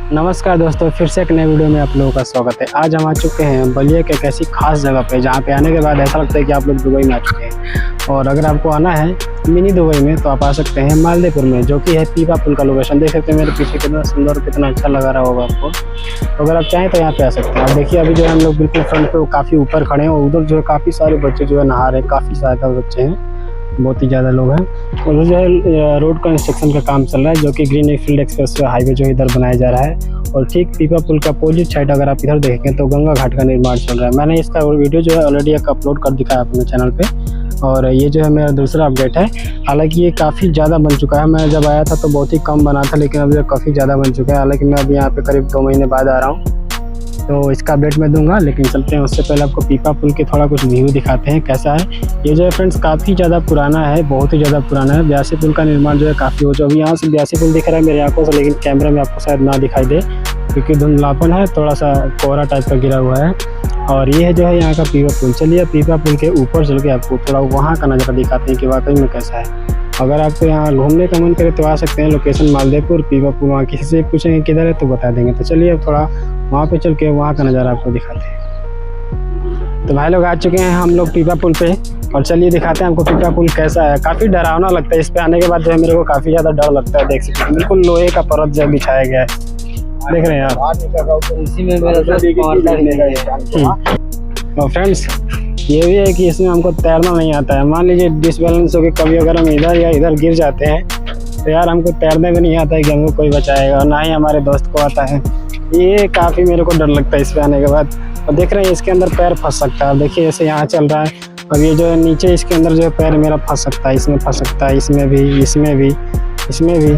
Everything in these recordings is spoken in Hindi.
नमस्कार दोस्तों, फिर से एक नए वीडियो में आप लोगों का स्वागत है। आज हम आ चुके हैं बलिया के एक ऐसी खास जगह पे जहाँ पे आने के बाद ऐसा लगता है कि आप लोग दुबई में आ चुके हैं। और अगर आपको आना है मिनी दुबई में तो आप आ सकते हैं मालदेपुर में, जो कि है पीपा पुल का लोकेशन। देख सकते हैं मेरे पीछे कितना सुंदर, कितना अच्छा लगा रहा होगा आपको। तो अगर आप चाहें तो यहाँ पे आ सकते हैं। आप देखिए अभी जो है हम लोग बिल्कुल फ्रंट पे काफ़ी ऊपर खड़े हैं और उधर जो है काफ़ी सारे बच्चे जो है नहा रहे हैं। काफ़ी ज़्यादा बच्चे हैं, बहुत ही ज़्यादा लोग हैं। और जो है रोड कंस्ट्रक्शन का काम चल रहा है, जो कि ग्रीन फील्ड एक्सप्रेस हाईवे जो इधर बनाया जा रहा है। और ठीक पीपा पुल का अपोजिट साइड अगर आप इधर देखेंगे तो गंगा घाट का निर्माण चल रहा है। मैंने इसका वीडियो जो है ऑलरेडी एक अपलोड कर दिखाया अपने चैनल पे। और ये जो है मेरा दूसरा अपडेट है। हालांकि ये काफ़ी ज़्यादा बन चुका है। मैं जब आया था तो बहुत ही कम बना था, लेकिन अब ये काफ़ी ज़्यादा बन चुका है। हालांकि मैं अभी यहाँ पे करीब 2 महीने बाद आ रहा हूँ, तो इसका अपडेट मैं दूंगा। लेकिन चलते हैं, उससे पहले आपको पीपा पुल के थोड़ा कुछ व्यू दिखाते हैं कैसा है। ये जो है फ्रेंड्स काफ़ी ज़्यादा पुराना है, बहुत ही ज़्यादा पुराना है। ब्यासी पुल का निर्माण जो है काफ़ी हो जो अभी यहाँ से ब्यासी पुल दिख रहा है मेरी आंखों से, लेकिन कैमरा में आपको शायद ना दिखाई दे क्योंकि धुंधलापन है, थोड़ा सा कोहरा टाइप का गिरा हुआ है। और ये है जो है यहाँ का पीपा पुल। चलिए पीपा पुल के ऊपर चल के आपको थोड़ा वहाँ का नज़ारा दिखाते हैं कि वाकई में कैसा है। अगर आपको यहाँ घूमने का मन करे तो आ सकते हैं। लोकेशन मालदेपुर, पीपा पुल। वहाँ किसी से पूछेंगे किधर है तो बता देंगे। तो चलिए अब थोड़ा वहाँ पे चल के वहाँ का नज़ारा आपको दिखाते हैं। तो भाई लोग आ चुके हैं हम लोग पीपा पुल पे, और चलिए दिखाते हैं आपको पीपा पुल कैसा है। काफ़ी डरावना लगता है। इस पे आने के बाद जो है मेरे को काफ़ी ज़्यादा डर लगता है। देख सकते हैं बिल्कुल लोहे का परत जो बिछाया गया है, देख रहे हैं आप। और फ्रेंड्स ये भी है कि इसमें हमको तैरना नहीं आता है। मान लीजिए डिसबैलेंस हो के कभी अगर हम इधर या इधर गिर जाते हैं तो यार हमको तैरने भी नहीं आता है कि हमको कोई बचाएगा, और ना ही हमारे दोस्त को आता है। ये काफ़ी मेरे को डर लगता है इस पे आने के बाद। और देख रहे हैं इसके अंदर पैर फंस सकता है। देखिए जैसे यहाँ चल रहा है, अब ये जो है नीचे इसके अंदर जो है पैर मेरा फंस सकता है, इसमें फंस सकता है, इसमें भी, इसमें भी, इसमें भी।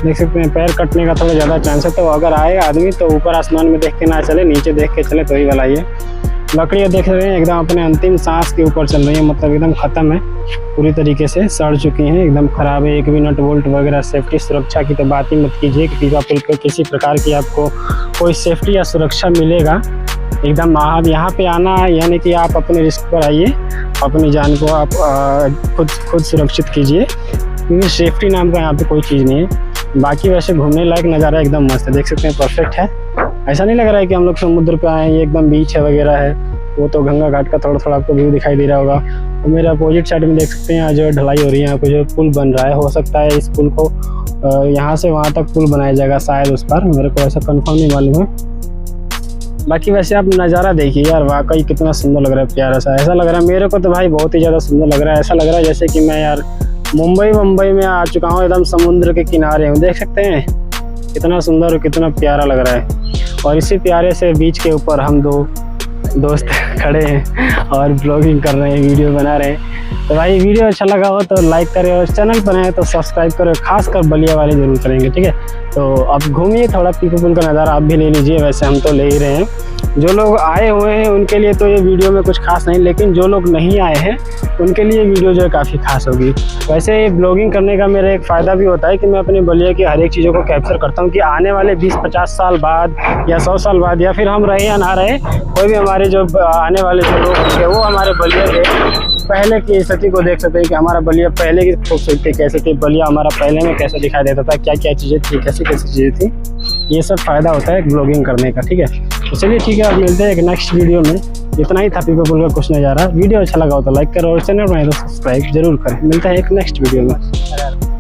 देख सकते हैं पैर कटने का थोड़ा ज़्यादा चांस है। तो अगर आए आदमी तो ऊपर आसमान में देख के ना चले, नीचे देख के चले तो ही भला। ये लकड़ियाँ देख रहे हैं एकदम अपने अंतिम सांस के ऊपर चल रही है, मतलब एकदम ख़त्म है, पूरी तरीके से सड़ चुकी हैं, एकदम ख़राब है। एक भी नट बोल्ट वगैरह सेफ्टी सुरक्षा की तो बात ही मत कीजिए कि पीपा पुल पर किसी प्रकार की आपको कोई सेफ्टी या सुरक्षा मिलेगा एकदम। आप यहाँ पे आना यानी कि आप अपने रिस्क पर आइए, अपनी जान को आप खुद सुरक्षित कीजिए, क्योंकि सेफ्टी नाम का यहाँ पे कोई चीज़ नहीं है। बाकी वैसे घूमने लायक नज़ारा एकदम मस्त है, देख सकते हैं परफेक्ट है। ऐसा नहीं लग रहा है कि हम लोग समुद्र पे आए हैं, ये एकदम बीच है वगैरह है। वो तो गंगा घाट का थोड़ा थोड़ा आपको व्यू दिखाई दे रहा होगा। तो मेरे अपोजिट साइड में देख सकते हैं यहाँ जो ढलाई हो रही है, यहाँ पे जो पुल बन रहा है। हो सकता है इस पुल को यहाँ से वहाँ तक पुल बनाया जाएगा शायद उस पर, मेरे को ऐसा कंफर्म नहीं मालूम है। बाकी वैसे आप नज़ारा देखिए यार, वाकई कितना सुंदर लग रहा है, प्यारा सा। ऐसा लग रहा है मेरे को तो भाई बहुत ही ज़्यादा सुंदर लग रहा है। ऐसा लग रहा है जैसे कि मैं यार मुंबई में आ चुका हूँ, एकदम समुद्र के किनारे हूँ। देख सकते हैं कितना सुंदर और कितना प्यारा लग रहा है। और इसी प्यारे से बीच के ऊपर हम दो दोस्त खड़े हैं और ब्लॉगिंग कर रहे हैं, वीडियो बना रहे हैं। तो भाई वीडियो अच्छा लगा हो तो लाइक करें, और चैनल पर आए तो सब्सक्राइब करें, खासकर बलिया वाले जरूर करेंगे, ठीक है। तो अब घूमिए, थोड़ा पीपा पुल का नज़ारा आप भी ले लीजिए। वैसे हम तो ले ही रहे हैं। जो लोग आए हुए हैं उनके लिए तो ये वीडियो में कुछ खास नहीं, लेकिन जो लोग नहीं आए हैं उनके लिए वीडियो जो है काफ़ी खास होगी। वैसे ब्लॉगिंग करने का मेरा एक फ़ायदा भी होता है कि मैं अपने बलिया की हर एक चीज़ों को कैप्चर करता हूँ, कि आने वाले 20-50 साल बाद या 100 साल बाद, या फिर हम रहे या ना रहे, कोई भी हमारे जो आने वाले जो लोग होंगे वो हमारे बलिया के पहले की स्थिति को देख सकते हैं कि हमारा बलिया पहले की खूबसूरती कैसे थी, बलिया हमारा पहले में कैसे दिखाई देता था, क्या क्या चीज़ें थी, कैसी कैसी चीज़ें थी। ये सब फ़ायदा होता है ब्लॉगिंग करने का, ठीक है। तो चलिए ठीक है, अब मिलते हैं एक नेक्स्ट वीडियो में। इतना ही था पीपा पुल का कुछ नज़ारा। वीडियो अच्छा लगा हो तो लाइक करो, और चैनल बनाए तो सब्सक्राइब जरूर करें। मिलता है एक नेक्स्ट वीडियो में।